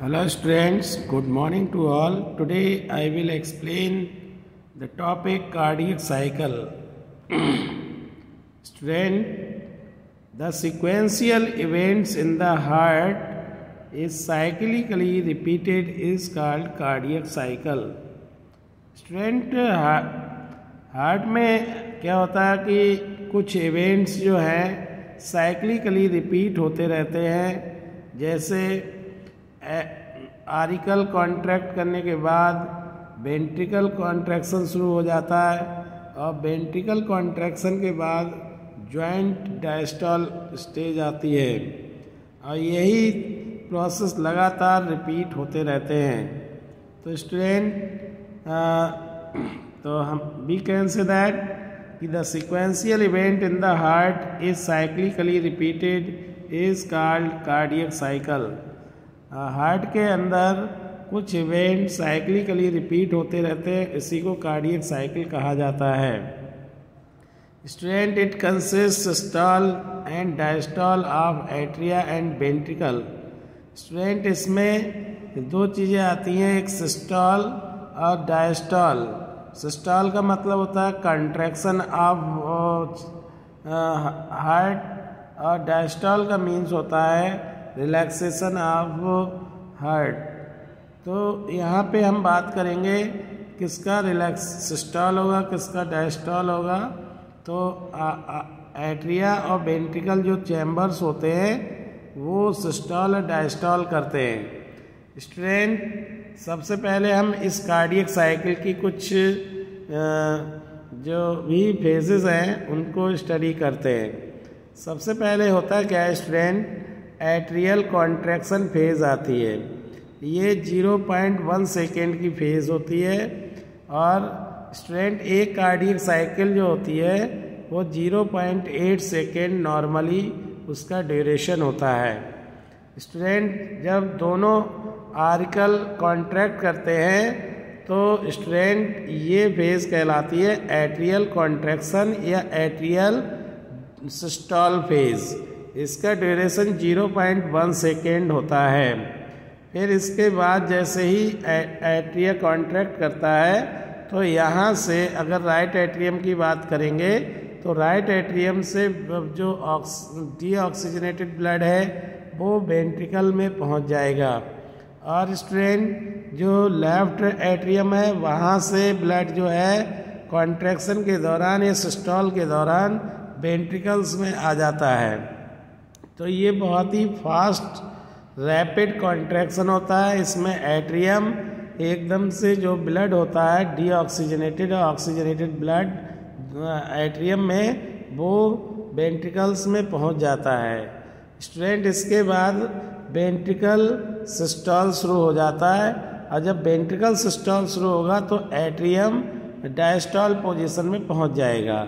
Hello students, good morning to all. Today I will explain the topic cardiac cycle. Student, the sequential events in the heart is cyclically repeated is called cardiac cycle. Student, heart में क्या होता है कि कुछ events जो हैं cyclically repeat होते रहते हैं। जैसे आरिकल कॉन्ट्रैक्ट करने के बाद वेंट्रिकल कॉन्ट्रैक्शन शुरू हो जाता है और वेंट्रिकल कॉन्ट्रैक्शन के बाद जॉइंट डायस्टॉल स्टेज आती है और यही प्रोसेस लगातार रिपीट होते रहते हैं। तो स्टूडेंट तो हम वी कैन से दैट कि the sequential event in the heart is cyclically repeated is called cardiac cycle. Heart के अंदर कुछ इवेंट साइक्लिकली रिपीट होते रहते हैं, इसी को कार्डियक साइकिल कहा जाता है। Student, it consist systole and diastole of atria and ventricle. Student, इसमें दो चीज़ें आती हैं, एक सिस्टोल और डायस्टोल। सिस्टोल का मतलब होता है कंट्रैक्शन ऑफ हार्ट और डायस्टोल का मीन्स होता है रिलैक्सेशन ऑफ हार्ट। तो यहाँ पे हम बात करेंगे किसका सिस्टोल होगा किसका डायस्टोल होगा। तो एट्रिया और वेंट्रिकल जो चैम्बर्स होते हैं वो सिस्टोल और डायस्टोल करते हैं। स्टूडेंट, सबसे पहले हम इस कार्डियक साइकिल की कुछ जो भी फेजेस हैं उनको स्टडी करते हैं। सबसे पहले होता है क्या स्टूडेंट, एट्रियल कॉन्ट्रैक्शन फेज आती है। ये 0.1 सेकेंड की फेज होती है और स्टूडेंट एक कार्डियक साइकिल जो होती है वो 0.8 सेकेंड नॉर्मली उसका ड्यूरेशन होता है। स्टूडेंट, जब दोनों आर्टिकल कॉन्ट्रैक्ट करते हैं तो स्टूडेंट ये फेज कहलाती है एट्रियल कॉन्ट्रैक्शन या एट्रियल सिस्टोल फेज। इसका ड्यूरेशन 0.1 सेकेंड होता है। फिर इसके बाद जैसे ही एट्रिया कॉन्ट्रैक्ट करता है तो यहाँ से अगर राइट एट्रियम की बात करेंगे तो राइट एट्रियम से जो डीऑक्सीजनेटेड ब्लड है वो वेंट्रिकल में पहुँच जाएगा और स्टूडेंट जो लेफ्ट एट्रियम है वहाँ से ब्लड जो है कॉन्ट्रैक्शन के दौरान या सिस्टोल के दौरान वेंट्रिकल्स में आ जाता है। तो ये बहुत ही फास्ट रैपिड कॉन्ट्रैक्शन होता है। इसमें एट्रियम एकदम से जो ब्लड होता है डीऑक्सीजनेटेड और ऑक्सीजनेटेड ब्लड एट्रियम में वो वेंट्रिकल्स में पहुंच जाता है। स्टूडेंट, इसके बाद वेंट्रिकल सिस्टोल शुरू हो जाता है और जब वेंट्रिकल सिस्टोल शुरू होगा तो एट्रियम डायस्टोल पोजीशन में पहुंच जाएगा।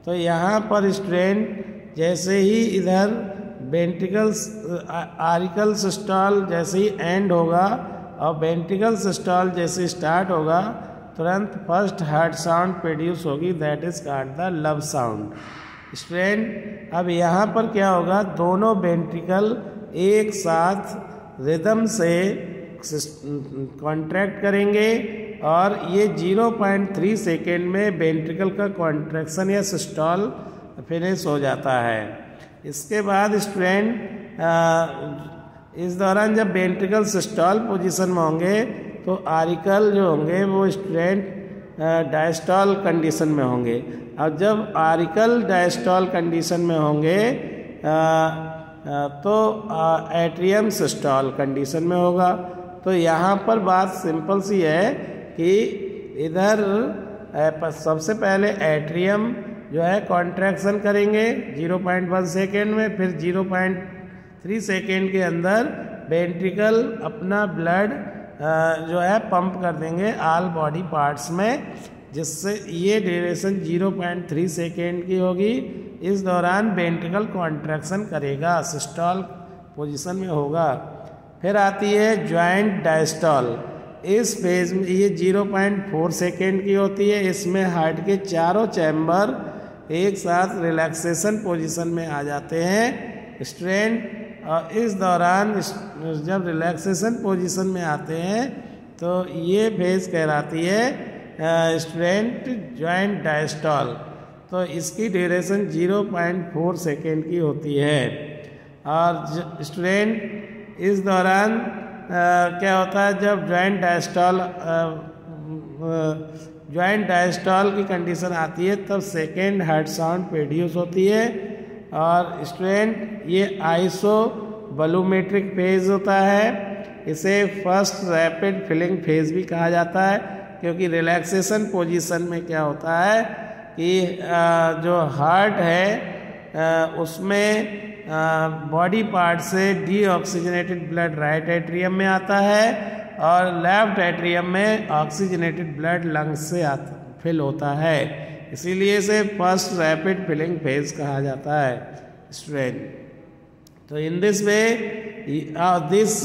तो यहाँ पर स्टूडेंट जैसे ही इधर वेंट्रिकल आरिकल सिस्टोल जैसे ही एंड होगा और वेंट्रिकल सिस्टोल जैसे स्टार्ट होगा तुरंत फर्स्ट हार्ट साउंड प्रोड्यूस होगी, that is called the love sound. Student, अब यहाँ पर क्या होगा, दोनों वेंट्रिकल एक साथ रिदम से कॉन्ट्रैक्ट करेंगे और ये 0.3 सेकेंड में वेंट्रिकल का कॉन्ट्रैक्शन या सिस्टोल फिनिश हो जाता है। इसके बाद स्टूडेंट इस दौरान जब वेंट्रिकल सिस्टोल पोजीशन में होंगे तो आरिकल जो होंगे वो स्टूडेंट डायस्टोल कंडीशन में होंगे और जब आरिकल डायस्टोल कंडीशन में होंगे तो एट्रियम सिस्टोल कंडीशन में होगा। तो यहाँ पर बात सिंपल सी है कि इधर सबसे पहले एट्रियम जो है कॉन्ट्रैक्शन करेंगे 0.1 सेकेंड में, फिर 0.3 सेकेंड के अंदर वेंट्रिकल अपना ब्लड जो है पंप कर देंगे ऑल बॉडी पार्ट्स में, जिससे ये ड्यूरेशन 0.3 सेकेंड की होगी। इस दौरान वेंट्रिकल कॉन्ट्रैक्शन करेगा, सिस्टोल पोजीशन में होगा। फिर आती है जॉइंट डायस्टोल। इस फेज में ये 0.4 सेकेंड की होती है। इसमें हार्ट के चारों चैम्बर एक साथ रिलैक्सेशन पोजीशन में आ जाते हैं स्टूडेंट और इस दौरान जब रिलैक्सेशन पोजीशन में आते हैं तो ये फेज कहलाती है स्टूडेंट जॉइंट डायस्टॉल। तो इसकी ड्यूरेशन 0.4 सेकेंड की होती है। और स्टूडेंट इस दौरान क्या होता है, जब जॉइंट डायस्टॉल की कंडीशन आती है तब सेकेंड हार्ट साउंड प्रोड्यूस होती है। और स्टूडेंट ये आइसोबोलूमेट्रिक फेज होता है। इसे फर्स्ट रैपिड फिलिंग फेज भी कहा जाता है, क्योंकि रिलैक्सेशन पोजीशन में क्या होता है कि जो हार्ट है उसमें बॉडी पार्ट से डीऑक्सीजनेटेड ब्लड राइट एट्रियम में आता है और लेफ्ट एट्रियम में ऑक्सीजनेटेड ब्लड लंग्स से फिल होता है। इसीलिए इसे फर्स्ट रैपिड फिलिंग फेज कहा जाता है स्टूडेंट। तो इन दिस वे दिस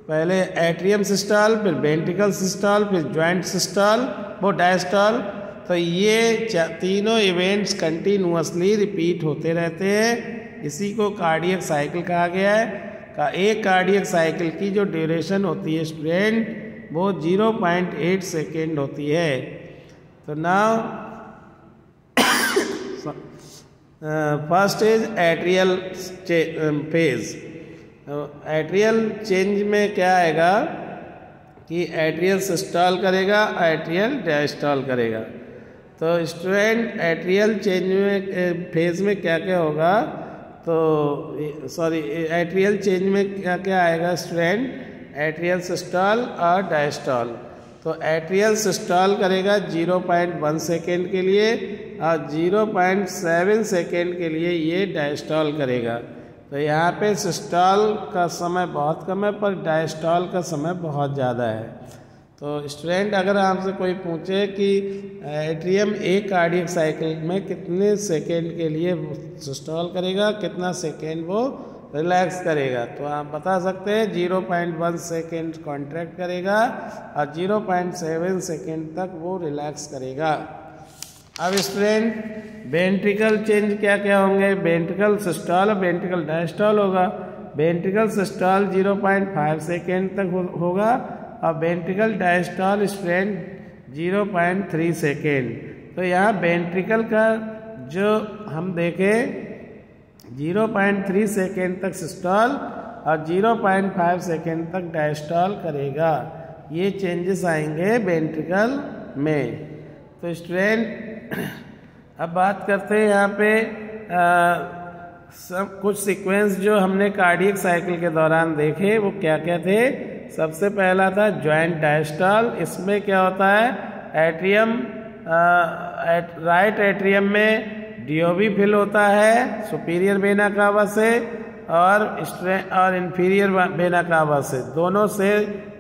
पहले एट्रियम सिस्टॉल, फिर वेंट्रिकल सिस्टॉल, फिर जॉइंट सिस्टॉल, वो डायस्टॉल। तो ये तीनों इवेंट्स कंटिन्यूअसली रिपीट होते रहते हैं। इसी को कार्डियक साइकिल कहा गया है। एक कार्डियक साइकिल की जो ड्यूरेशन होती है स्टूडेंट वो 0.8 सेकेंड होती है। तो now first is atrial phase. Atrial change में क्या आएगा कि एट्रियल सिस्टॉल करेगा, एट्रियल डायस्टॉल करेगा। तो स्टूडेंट एट्रियल चेंज में फेज में क्या क्या होगा, तो सॉरी एट्रियल चेंज में क्या क्या आएगा स्टूडेंट, एट्रियल सिस्टॉल और डायस्टॉल। तो एट्रियल सिस्टॉल करेगा 0.1 सेकेंड के लिए और 0.7 सेकेंड के लिए ये डायस्टॉल करेगा। तो यहाँ पे सिस्टॉल का समय बहुत कम है पर डायस्टॉल का समय बहुत ज़्यादा है। तो स्टूडेंट अगर आपसे कोई पूछे कि एट्रियम एक कार्डियक साइकिल में कितने सेकेंड के लिए सिस्टॉल करेगा, कितना सेकेंड वो रिलैक्स करेगा, तो आप बता सकते हैं 0.1 सेकेंड कॉन्ट्रैक्ट करेगा और 0.7 सेकेंड तक वो रिलैक्स करेगा। अब स्टूडेंट वेंट्रिकल चेंज क्या क्या होंगे, वेंट्रिकल सिस्टॉल और वेंट्रिकल डायस्टॉल होगा। वेंट्रिकल सिस्टॉल 0.5 सेकेंड तक होगा और वेंट्रिकल डायस्टॉल स्टूडेंट 0.3 सेकेंड। तो यहाँ वेंट्रिकल का जो हम देखें 0.3 सेकेंड तक सिस्टॉल और 0.5 सेकेंड तक डायस्टॉल करेगा। ये चेंजेस आएंगे वेंट्रिकल में। तो स्टूडेंट अब बात करते हैं यहाँ पे सब कुछ सीक्वेंस जो हमने कार्डियक साइकिल के दौरान देखे वो क्या क्या थे। सबसे पहला था जॉइंट डायस्टॉल। इसमें क्या होता है, एट्रियम राइट एट्रियम में डीओबी फिल होता है सुपीरियर वेना कावा से और इंफीरियर वेना कावा से, दोनों से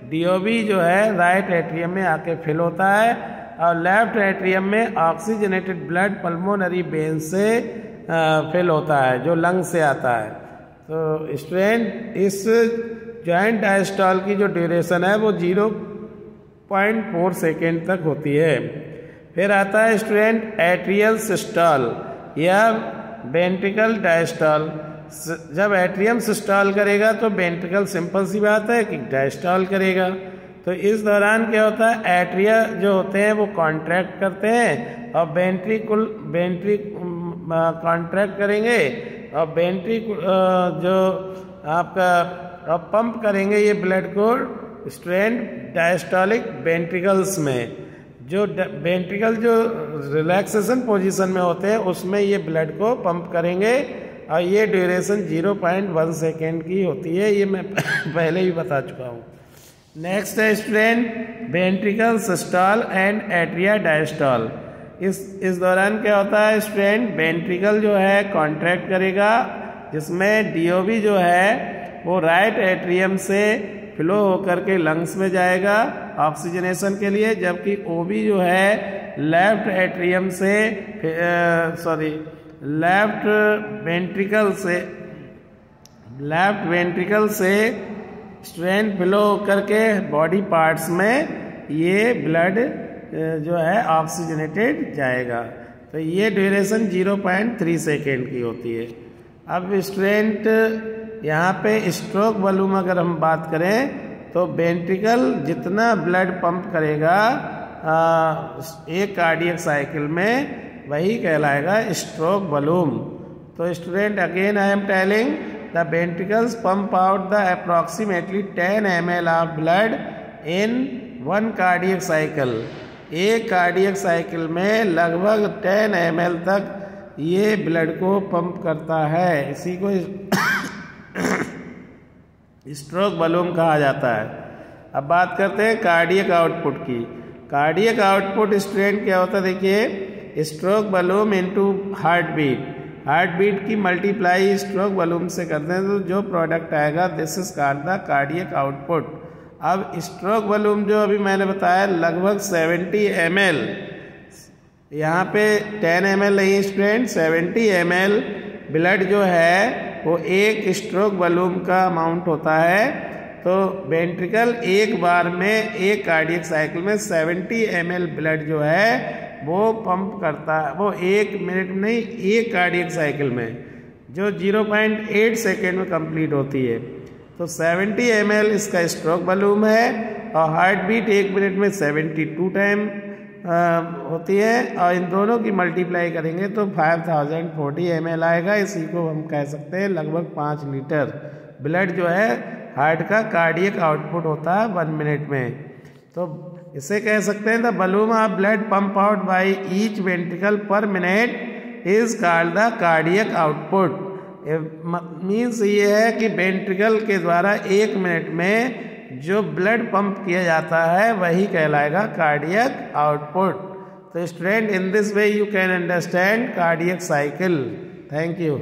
डीओबी जो है राइट एट्रियम में आके फिल होता है और लेफ्ट एट्रियम में ऑक्सीजनेटेड ब्लड पल्मोनरी वेन से फिल होता है जो लंग से आता है। तो स्टूडेंट इस जॉइंट डायस्टॉल की जो ड्यूरेशन है वो 0.4 सेकेंड तक होती है। फिर आता है स्टूडेंट एट्रियल सिस्टॉल या वेंट्रिकल डायस्टॉल। जब एट्रियम सिस्टॉल करेगा तो वेंट्रिकल सिंपल सी बात है कि डायस्टॉल करेगा। तो इस दौरान क्या होता है, एट्रिया जो होते हैं वो कॉन्ट्रैक्ट करते हैं और वेंट्रिकल कॉन्ट्रैक्ट करेंगे और जो आपका पंप करेंगे ये ब्लड को स्टूडेंट डायस्टॉलिक वेंट्रिकल्स में। जो वेंट्रिकल जो रिलैक्सेशन पोजीशन में होते हैं उसमें ये ब्लड को पंप करेंगे और ये ड्यूरेशन 0.1 सेकेंड की होती है। ये मैं पहले ही बता चुका हूँ। नेक्स्ट है student ventricle systole and atria diastole. इस दौरान क्या होता है स्टूडेंट, वेंट्रिकल जो है कॉन्ट्रैक्ट करेगा जिसमें डीओबी जो है वो राइट एट्रियम से फ्लो होकर के लंग्स में जाएगा ऑक्सीजनेशन के लिए, जबकि ओबी जो है लेफ्ट एट्रियम से लेफ्ट वेंट्रिकल से स्ट्रेन फ्लो करके बॉडी पार्ट्स में ये ब्लड जो है ऑक्सीजनेटेड जाएगा। तो ये ड्यूरेशन 0.3 सेकेंड की होती है। अब स्टूडेंट यहाँ पे स्ट्रोक वॉल्यूम अगर हम बात करें तो वेंट्रिकल जितना ब्लड पंप करेगा एक कार्डियक साइकिल में वही कहलाएगा स्ट्रोक वॉल्यूम। तो student again I am telling the ventricles pump out the approximately 10 ml of blood in 1 cardiac cycle. एक कार्डियक साइकिल में लगभग 10 ml तक ये ब्लड को पंप करता है। इसी को स्ट्रोक वॉल्यूम कहा जाता है। अब बात करते हैं कार्डियक आउटपुट की। कार्डियक आउटपुट स्टूडेंट क्या होता है, देखिए stroke volume into heart beat. Heart beat की मल्टीप्लाई स्ट्रोक वॉल्यूम से करते हैं तो जो प्रोडक्ट आएगा this is called the cardiac output. अब स्ट्रोक वॉल्यूम जो अभी मैंने बताया लगभग 70 ml, यहाँ पे 10 ml नहीं स्टूडेंट, 70 ml ब्लड जो है वो एक स्ट्रोक वॉल्यूम का अमाउंट होता है। तो वेंट्रिकल एक बार में एक कार्डियक साइकिल में 70 ml ब्लड जो है वो पंप करता है, वो 1 मिनट में नहीं, एक कार्डियक साइकिल में जो 0.8 सेकेंड में कंप्लीट होती है। तो 70 ml इसका स्ट्रोक वॉल्यूम है और हार्ट बीट 1 मिनट में 72 टाइम होती है और इन दोनों की मल्टीप्लाई करेंगे तो 5040 ml आएगा। इसी को हम कह सकते हैं लगभग 5 लीटर ब्लड जो है हार्ट का कार्डियक आउटपुट होता है 1 मिनट में। तो इसे कह सकते हैं the volume of blood pump out by each ventricle पर minute is called the cardiac output. Means ये है कि वेंट्रिकल के द्वारा 1 मिनट में जो ब्लड पंप किया जाता है वही कहलाएगा कार्डियक आउटपुट। तो student in this way you can understand cardiac cycle. Thank you.